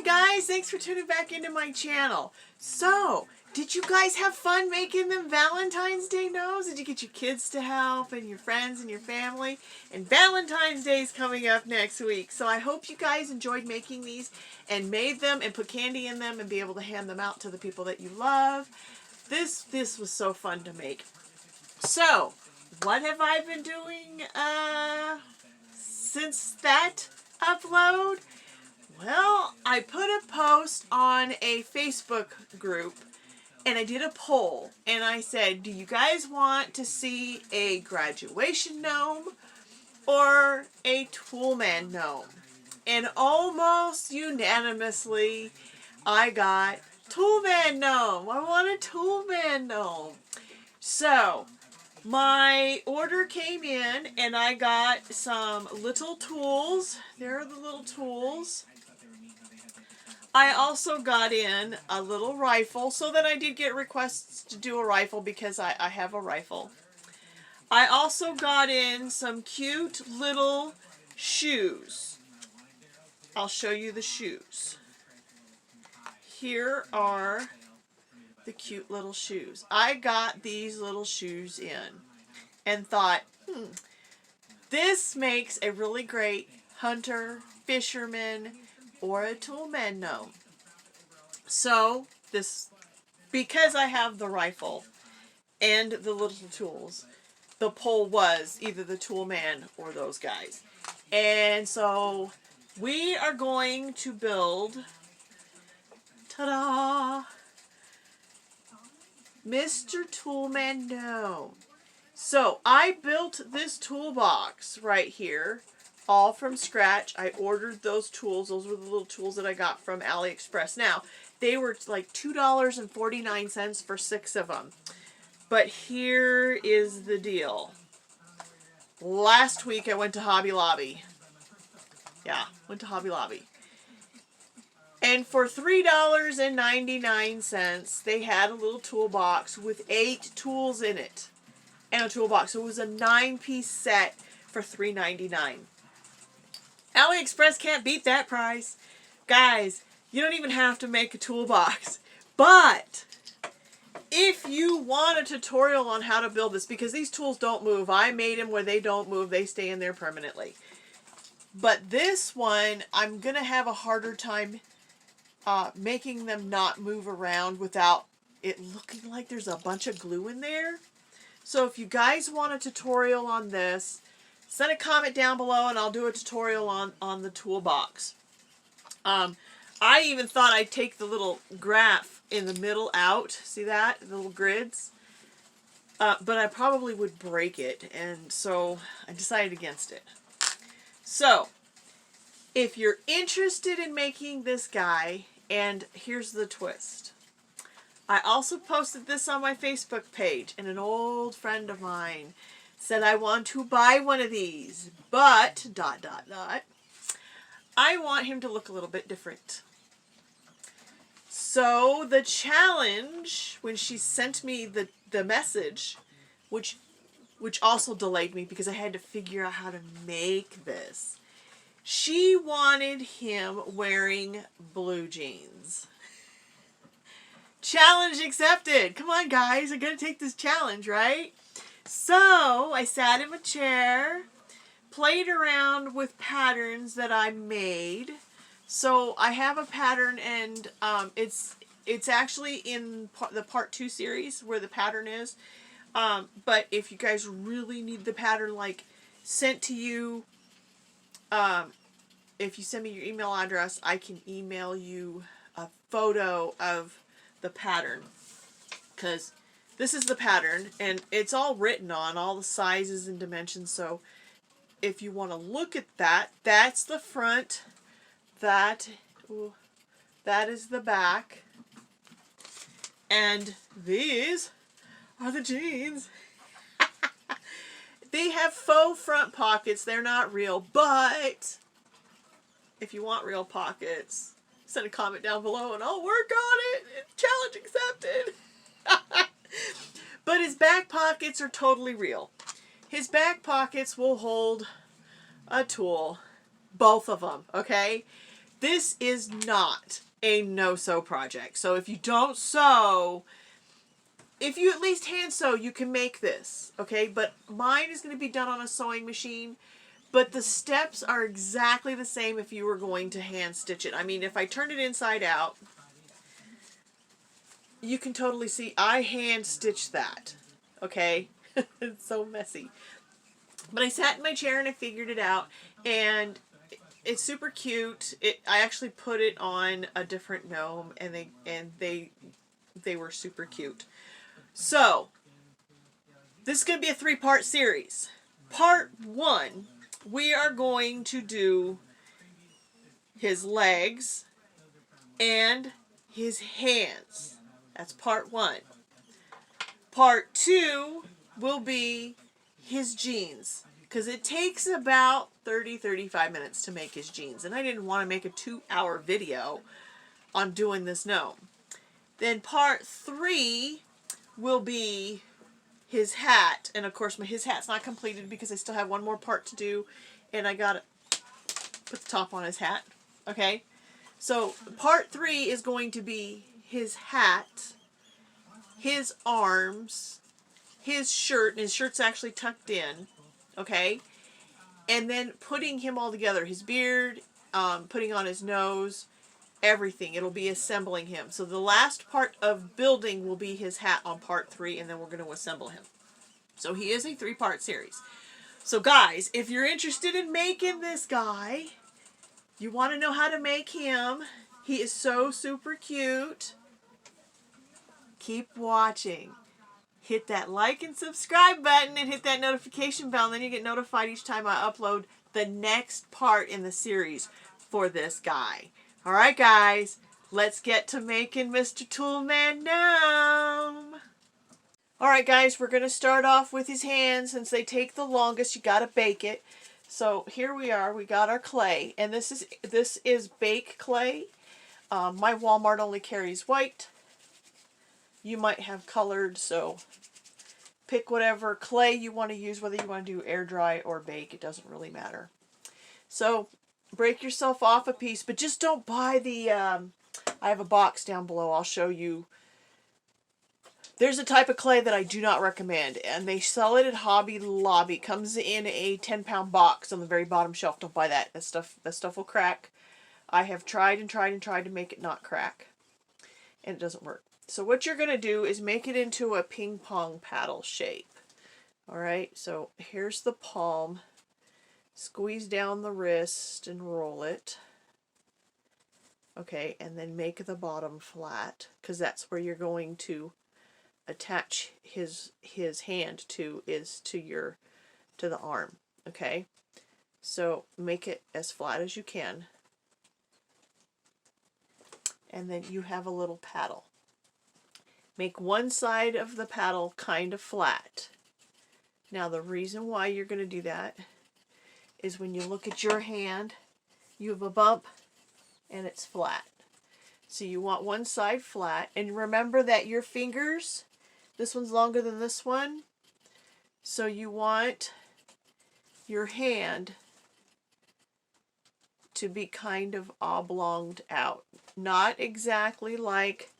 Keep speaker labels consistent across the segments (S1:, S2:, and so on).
S1: Hi guys, thanks for tuning back into my channel. So, did you guys have fun making them Valentine's Day gnomes? Did you get your kids to help and your friends and your family? And Valentine's Day is coming up next week. So I hope you guys enjoyed making these and made them and put candy in them and be able to hand them out to the people that you love. This was so fun to make. So, what have I been doing since that upload? Well, I put a post on a Facebook group and I did a poll and I said, do you guys want to see a graduation gnome or a toolman gnome? And almost unanimously I got toolman gnome. I want a toolman gnome. So my order came in and I got some little tools. There are the little tools. I also got in a little rifle, so that I did get requests to do a rifle because I have a rifle. I also got in some cute little shoes. I'll show you the shoes. Here are the cute little shoes. I got these little shoes in and thought, this makes a really great hunter, fisherman, or a toolman gnome. So because I have the rifle and the little tools, the poll was either the toolman or those guys. And so we are going to build, ta-da, Mr. Toolman Gnome. So I built this toolbox right here, all from scratch. I ordered those tools. Those were the little tools that I got from AliExpress. Now, they were like $2.49 for 6 of them. But here is the deal. Last week I went to Hobby Lobby. Yeah, went to Hobby Lobby. And for $3.99, they had a little toolbox with 8 tools in it. And a toolbox. So it was a 9-piece set for $3.99. AliExpress can't beat that price. Guys, you don't even have to make a toolbox. But if you want a tutorial on how to build this, because these tools don't move. I made them where they don't move. They stay in there permanently. But this one, I'm going to have a harder time making them not move around without it looking like there's a bunch of glue in there. So if you guys want a tutorial on this, send a comment down below and I'll do a tutorial on the toolbox. I even thought I'd take the little graph in the middle out. See that? The little grids? But I probably would break it, and so I decided against it. So, if you're interested in making this guy, and here's the twist. I also posted this on my Facebook page, and an old friend of mine said, I want to buy one of these, but, ... I want him to look a little bit different. So, the challenge, when she sent me the message, which also delayed me because I had to figure out how to make this, she wanted him wearing blue jeans. Challenge accepted. Come on, guys. I'm going to take this challenge, right? So, I sat in my chair, played around with patterns that I made. So, I have a pattern, and it's actually in the part 2 series where the pattern is. But if you guys really need the pattern, like, sent to you, if you send me your email address, I can email you a photo of the pattern. Because this is the pattern, and it's all written on, all the sizes and dimensions, so if you want to look at that, that's the front, that is the back, and these are the jeans. They have faux front pockets, they're not real, but if you want real pockets, send a comment down below and I'll work on it. Challenge accepted. But his back pockets are totally real. His back pockets will hold a tool. Both of them, okay? This is not a no-sew project. So if you don't sew, if you at least hand sew, you can make this, okay? But mine is going to be done on a sewing machine, but the steps are exactly the same if you were going to hand stitch it. I mean, if I turn it inside out, you can totally see I hand stitched that, okay? It's so messy. But I sat in my chair and I figured it out, and it's super cute. I actually put it on a different gnome, and they were super cute. So this is going to be a 3-part series. Part 1, we are going to do his legs and his hands. That's part 1. Part 2 will be his jeans, because it takes about 30-35 minutes to make his jeans, and I didn't want to make a 2-hour video on doing this gnome. Then part 3 will be his hat, and of course his hat's not completed because I still have one more part to do, and I gotta put the top on his hat. Okay, so part 3 is going to be his hat, his arms, his shirt, and his shirt's actually tucked in, okay, and then putting him all together, his beard, putting on his nose, everything. It'll be assembling him. So the last part of building will be his hat on part 3, and then we're going to assemble him. So he is a 3-part series. So guys, if you're interested in making this guy, you want to know how to make him, he is so super cute, keep watching. Hit that like and subscribe button and hit that notification bell, and then you get notified each time I upload the next part in the series for this guy. Alright guys, let's get to making Mr. Toolman Gnome. Alright guys, we're going to start off with his hands. Since they take the longest, you got to bake it. So here we are, we got our clay, and this is bake clay. My Walmart only carries white. You might have colored, so pick whatever clay you want to use, whether you want to do air dry or bake, it doesn't really matter. So break yourself off a piece, but just don't buy the, I have a box down below, I'll show you. There's a type of clay that I do not recommend, and they sell it at Hobby Lobby. It comes in a 10-pound box on the very bottom shelf. Don't buy that. That stuff will crack. I have tried and tried and tried to make it not crack, and it doesn't work. So what you're going to do is make it into a ping pong paddle shape. Alright, so here's the palm. Squeeze down the wrist and roll it. Okay, and then make the bottom flat, because that's where you're going to attach his hand to, is to the arm. Okay, so make it as flat as you can, and then you have a little paddle. Make one side of the paddle kind of flat. Now the reason why you're going to do that is when you look at your hand, you have a bump and it's flat. So you want one side flat, and remember that your fingers, this one's longer than this one, so you want your hand to be kind of oblonged out. Not exactly like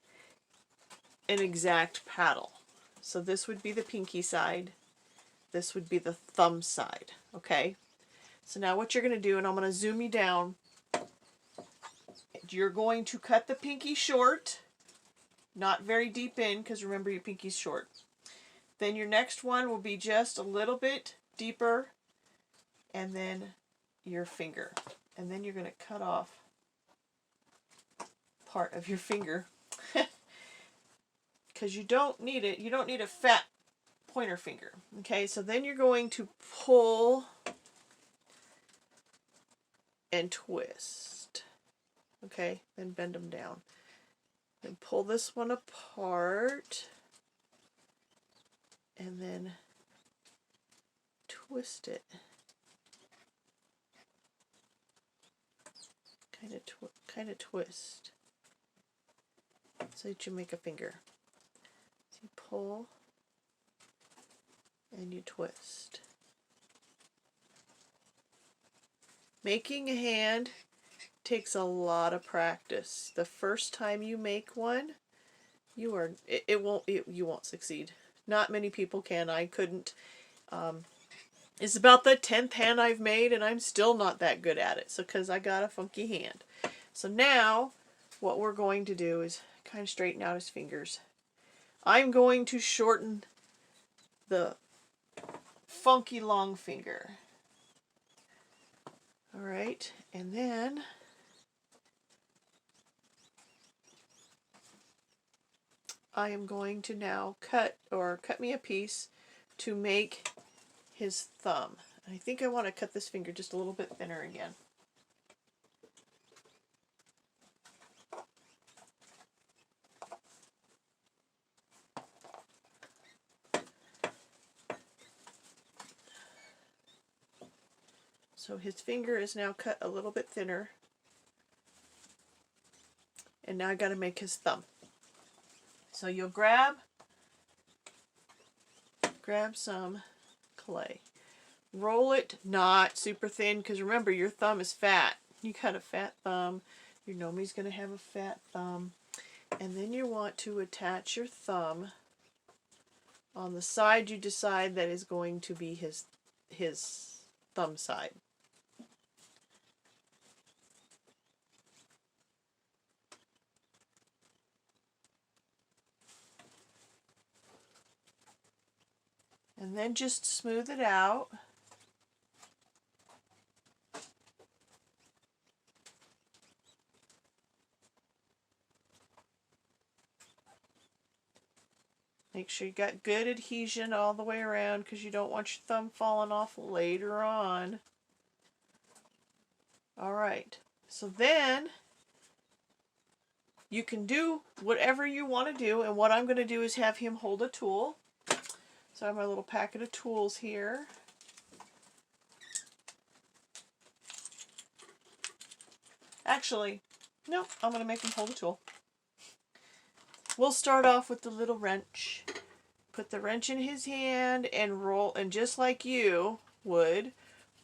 S1: an exact paddle. So this would be the pinky side, this would be the thumb side. Okay, so now what you're going to do, and I'm going to zoom you down, you're going to cut the pinky short, not very deep in, because remember your pinky's short. Then your next one will be just a little bit deeper, and then your finger, and then you're going to cut off part of your finger because you don't need it. You don't need a fat pointer finger. Okay, so then you're going to pull and twist. Okay, then bend them down. Then pull this one apart and then twist it. Kind of twist so that you make a finger. So you pull and you twist. Making a hand takes a lot of practice. The first time you make one, you won't succeed. Not many people can. I couldn't. It's about the 10th hand I've made, and I'm still not that good at it. So, because I got a funky hand. So now, what we're going to do is kind of straighten out his fingers. I'm going to shorten the funky long finger. Alright, and then I am going to now cut me a piece to make his thumb. I think I want to cut this finger just a little bit thinner again. So his finger is now cut a little bit thinner. And now I got to make his thumb. So you'll grab some clay. Roll it not super thin, because remember, your thumb is fat. You got a fat thumb. Your Gnome's going to have a fat thumb. And then you want to attach your thumb on the side you decide that is going to be his thumb side. And then just smooth it out. Make sure you got good adhesion all the way around, because you don't want your thumb falling off later on. Alright, so then you can do whatever you want to do, and what I'm going to do is have him hold a tool. So I have my little packet of tools here. Actually, no, I'm going to make him hold a tool. We'll start off with the little wrench. Put the wrench in his hand and roll, and just like you would,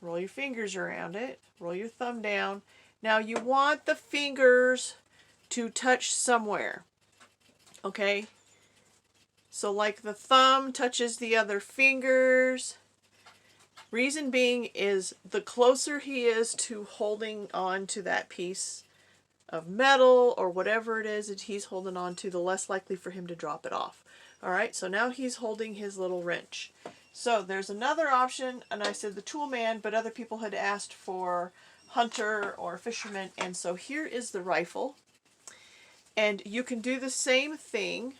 S1: roll your fingers around it. Roll your thumb down. Now you want the fingers to touch somewhere. Okay? So like the thumb touches the other fingers. Reason being is the closer he is to holding on to that piece of metal or whatever it is that he's holding on to, the less likely for him to drop it off. Alright, so now he's holding his little wrench. So there's another option, and I said the tool man, but other people had asked for hunter or fisherman, and so here is the rifle. And you can do the same thing.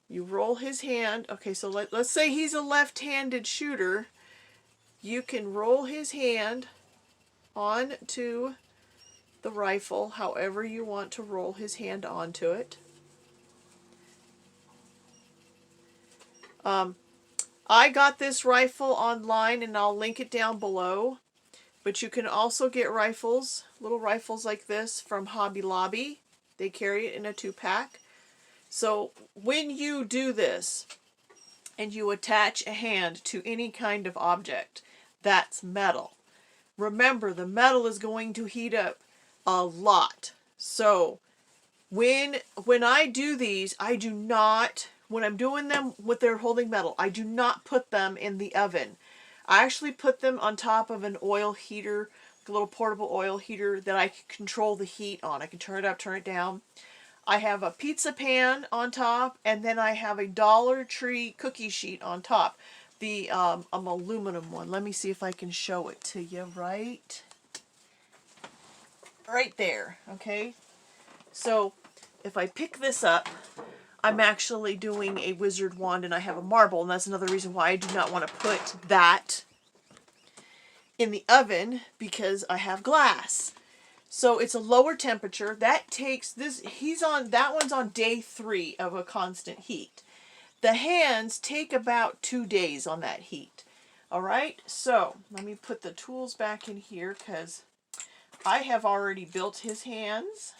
S1: You roll his hand. Okay, so let's say he's a left-handed shooter. You can roll his hand onto the rifle however you want to roll his hand onto it. I got this rifle online, and I'll link it down below. But you can also get rifles, little rifles like this, from Hobby Lobby. They carry it in a 2-pack. So when you do this and you attach a hand to any kind of object that's metal, remember the metal is going to heat up a lot. So when I do these, I do not, when I'm doing them with their holding metal, I do not put them in the oven. I actually put them on top of an oil heater, a little portable oil heater that I can control the heat on. I can turn it up, turn it down. I have a pizza pan on top, and then I have a Dollar Tree cookie sheet on top. The aluminum one. Let me see if I can show it to you right there. Okay, so if I pick this up, I'm actually doing a wizard wand, and I have a marble, and that's another reason why I do not want to put that in the oven, because I have glass. So it's a lower temperature. That takes this, that one's on day 3 of a constant heat. The hands take about 2 days on that heat. Alright, so let me put the tools back in here, because I have already built his hands.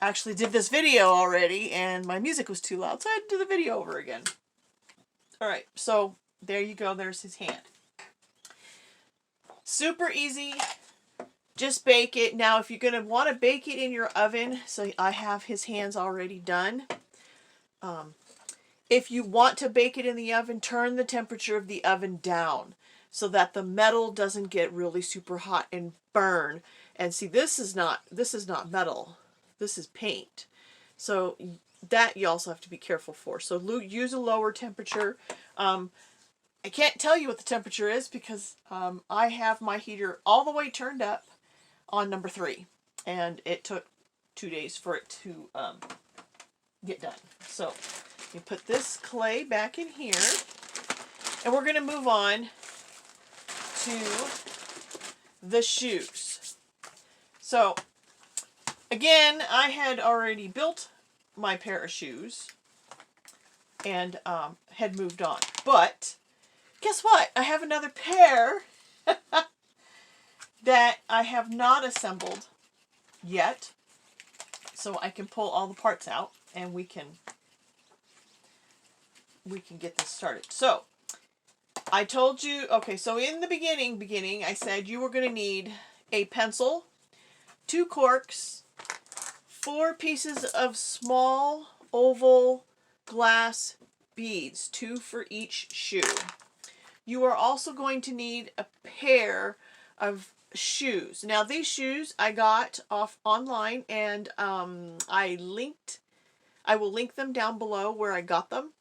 S1: Actually did this video already, and my music was too loud, so I had to do the video over again. Alright, so there you go, there's his hand. Super easy. just bake it. Now, if you're going to want to bake it in your oven, so I have his hands already done. If you want to bake it in the oven, turn the temperature of the oven down so that the metal doesn't get really super hot and burn. And see, this is not metal. This is paint. So that you also have to be careful for. So use a lower temperature. I can't tell you what the temperature is because I have my heater all the way turned up on number 3. And it took 2 days for it to get done. So you put this clay back in here. And we're going to move on to the shoes. So again, I had already built my pair of shoes and had moved on. But guess what? I have another pair that I have not assembled yet. So I can pull all the parts out and we can get this started. So I told you, okay, so in the beginning, I said you were going to need a pencil, 2 corks, 4 pieces of small oval glass beads, 2 for each shoe. You are also going to need a pair of shoes. Now these shoes I got off online and I will link them down below where I got them.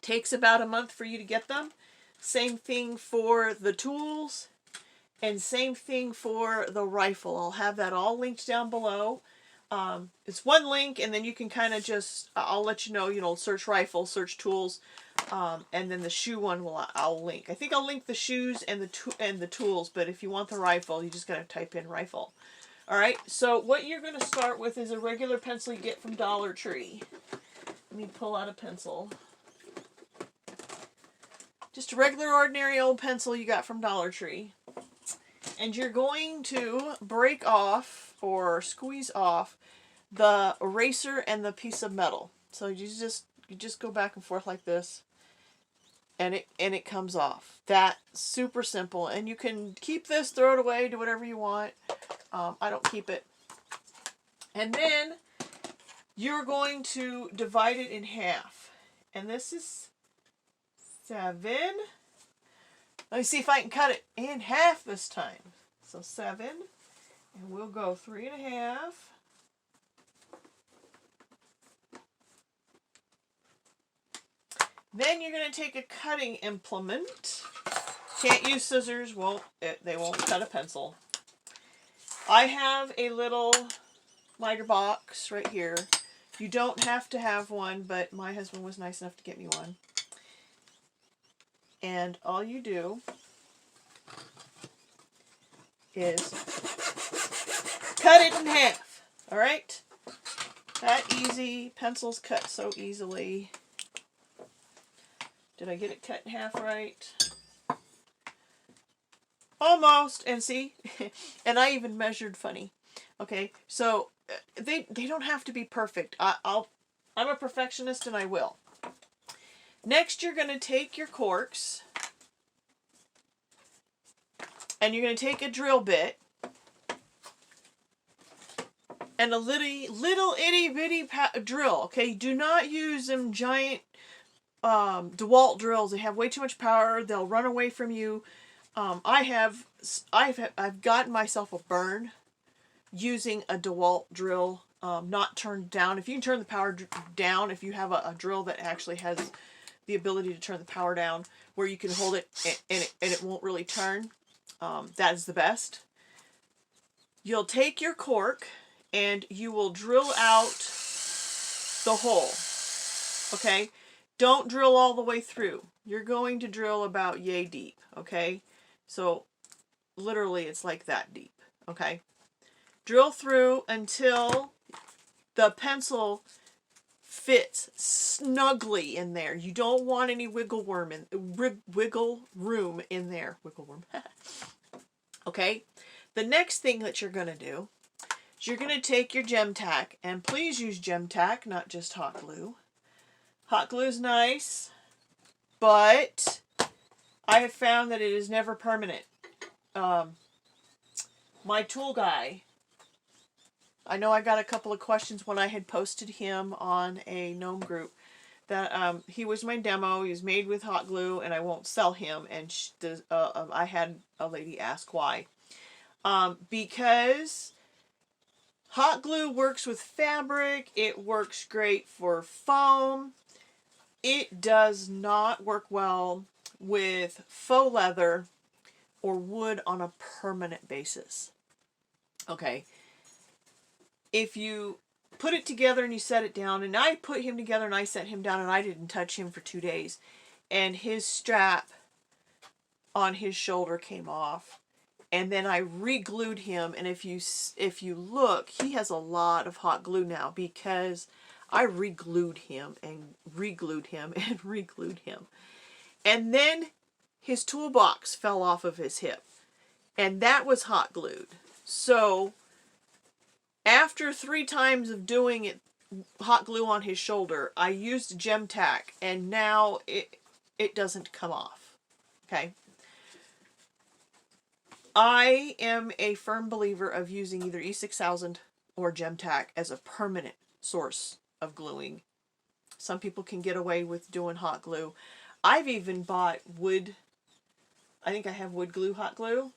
S1: Takes about a month for you to get them. Same thing for the tools and same thing for the rifle. I'll have that all linked down below. It's one link and then you can kind of just, I'll let you know, search rifle, search tools, and then the shoe one I'll link. I think I'll link the shoes and the tools, but if you want the rifle, you just gotta type in rifle. Alright, so what you're gonna start with is a regular pencil you get from Dollar Tree. Let me pull out a pencil. Just a regular ordinary old pencil you got from Dollar Tree. And you're going to break off or squeeze off the eraser and the piece of metal. So you just go back and forth like this and it comes off. That's super simple. And you can keep this, throw it away, do whatever you want. I don't keep it. And then you're going to divide it in half. And this is 7. Let me see if I can cut it in half this time. So 7, and we'll go 3.5. Then you're going to take a cutting implement. Can't use scissors, they won't cut a pencil. I have a little miter box right here. You don't have to have one, but my husband was nice enough to get me one. And all you do is cut it in half. Alright? That easy. Pencils cut so easily. Did I get it cut in half right? Almost. And see? And I even measured funny. Okay? So, they don't have to be perfect. I'm a perfectionist and I will. Next, you're going to take your corks and you're going to take a drill bit and a little itty bitty drill. Okay, do not use them giant DeWalt drills. They have way too much power. They'll run away from you. I've gotten myself a burn using a DeWalt drill, not turned down. If you can turn the power down, if you have a drill that actually has the ability to turn the power down where you can hold it and it won't really turn, that is the best. You'll take your cork and you will drill out the hole. Okay? Don't drill all the way through. You're going to drill about yay deep. Okay? So literally it's like that deep. Okay? Drill through until the pencil fits snugly in there. You don't want any wiggle room in there. Wiggle room. Okay? The next thing that you're going to do is you're going to take your gem tack, and please use gem tack, not just hot glue. Hot glue is nice, but I have found that it is never permanent. my tool guy, I know I got a couple of questions when I had posted him on a Gnome group that he was my demo. He was made with hot glue, and I won't sell him. And I had a lady ask why. Because hot glue works with fabric. It works great for foam. It does not work well with faux leather or wood on a permanent basis. Okay. If you put it together and you set it down, and I put him together and I set him down and I didn't touch him for 2 days, and his strap on his shoulder came off, and then I re-glued him, and if you look, he has a lot of hot glue now because I re-glued him and re-glued him and re-glued him. And then his toolbox fell off of his hip, and that was hot glued. So after 3 times of doing it, hot glue on his shoulder, I used gem tack, and now it doesn't come off. Okay. I am a firm believer of using either E6000 or gem tack as a permanent source of gluing. Some people can get away with doing hot glue. I've even bought wood. I think I have wood glue, hot glue.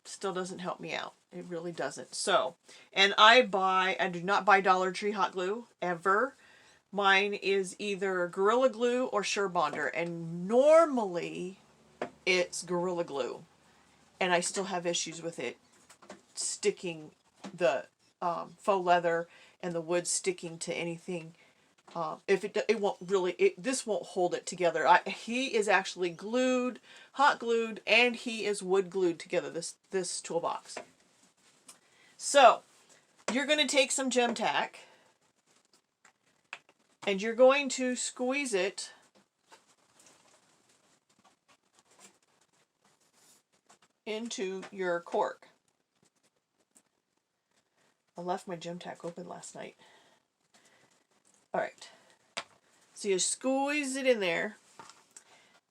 S1: Still doesn't help me out. It really doesn't. So, and I do not buy Dollar Tree hot glue ever. Mine is either Gorilla Glue or Surebonder, and normally it's Gorilla Glue, and I still have issues with it sticking, the faux leather and the wood sticking to anything. If it won't really, this won't hold it together. He is actually glued, hot glued, and he is wood glued together, this toolbox. So, you're going to take some gem tack, and you're going to squeeze it into your cork. I left my gem tack open last night. Alright, so you squeeze it in there.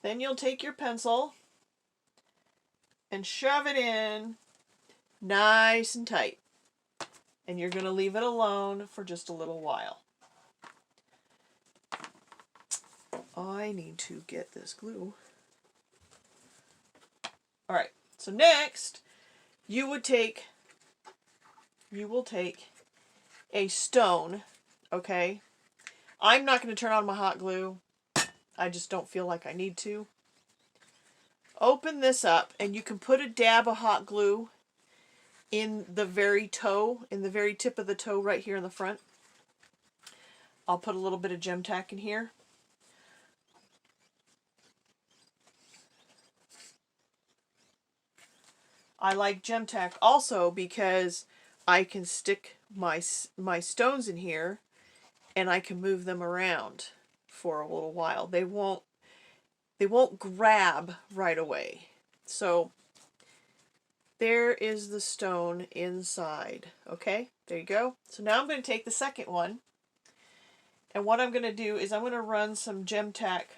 S1: Then you'll take your pencil and shove it in nice and tight. And you're going to leave it alone for just a little while. I need to get this glue. Alright, so next you will take a stone, okay? I'm not going to turn on my hot glue. I just don't feel like I need to. Open this up, and you can put a dab of hot glue in the very toe, in the very tip of the toe right here in the front. I'll put a little bit of gem tack in here. I like gem tack also because I can stick my stones in here and I can move them around for a little while. They won't grab right away. So there is the stone inside. Okay, there you go. So now I'm going to take the second one, and what I'm going to do is I'm going to run some gem tack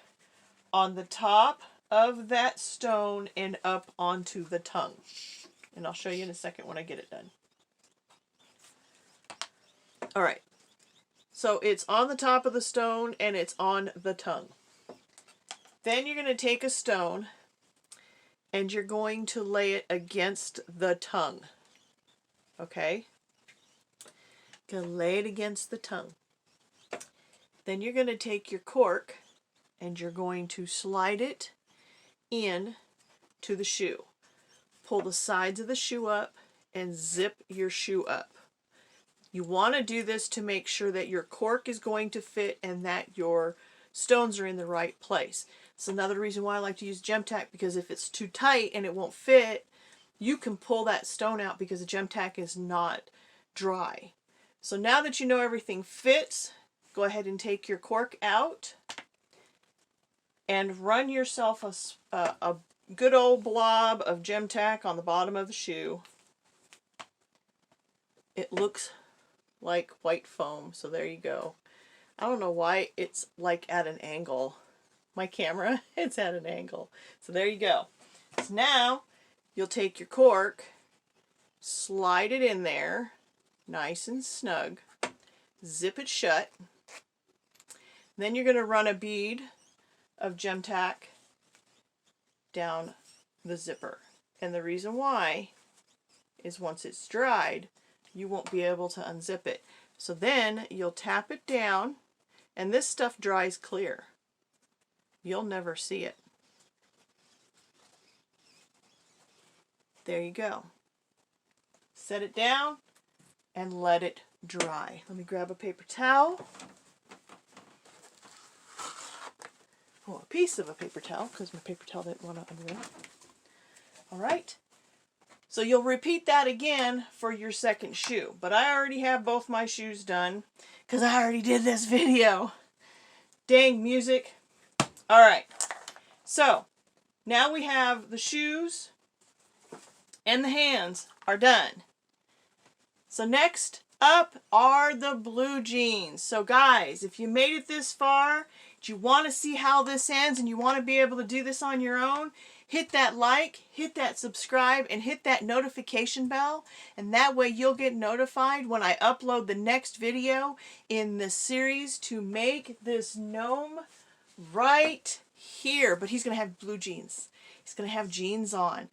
S1: on the top of that stone and up onto the tongue. And I'll show you in a second when I get it done. Alright, so it's on the top of the stone and it's on the tongue. Then you're going to take a stone and you're going to lay it against the tongue. Okay? Going to lay it against the tongue. Then you're going to take your cork and you're going to slide it in to the shoe. Pull the sides of the shoe up and zip your shoe up. You want to do this to make sure that your cork is going to fit and that your stones are in the right place. It's another reason why I like to use gem tack, because if it's too tight and it won't fit, you can pull that stone out because the gem tack is not dry. So now that you know everything fits, go ahead and take your cork out and run yourself a good old blob of gem tack on the bottom of the shoe. It looks like white foam, so there you go. I don't know why it's like at an angle. My camera, it's at an angle. So there you go. So now you'll take your cork slide it in there, nice and snug, zip it shut. Then you're going to run a bead of gem tack down the zipper. And the reason why is once it's dried, you won't be able to unzip it. So then you'll tap it down, and this stuff dries clear. You'll never see it. There you go. Set it down and let it dry. Let me grab a paper towel. Oh, a piece of a paper towel, because my paper towel didn't want to unroll. All right. So you'll repeat that again for your second shoe. But I already have both my shoes done because I already did this video. Dang music. All right. So now we have the shoes and the hands are done. So next up are the blue jeans. So guys, if you made it this far, do you want to see how this ends and you want to be able to do this on your own, hit that like, hit that subscribe, and hit that notification bell. And that way you'll get notified when I upload the next video in this series to make this gnome right here. But he's going to have blue jeans. He's going to have jeans on.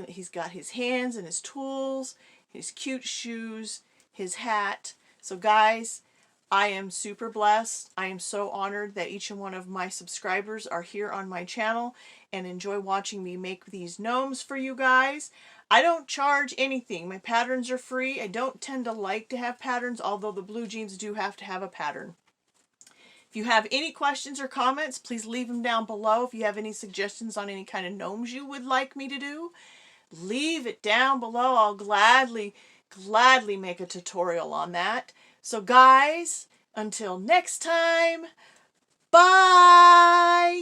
S1: He's got his hands and his tools, his cute shoes, his hat. So guys, I am super blessed. I am so honored that each and one of my subscribers are here on my channel and enjoy watching me make these gnomes for you guys. I don't charge anything. My patterns are free. I don't tend to like to have patterns, although the blue jeans do have to have a pattern. If you have any questions or comments, please leave them down below. If you have any suggestions on any kind of gnomes you would like me to do, leave it down below. I'll gladly make a tutorial on that. So guys, until next time, bye!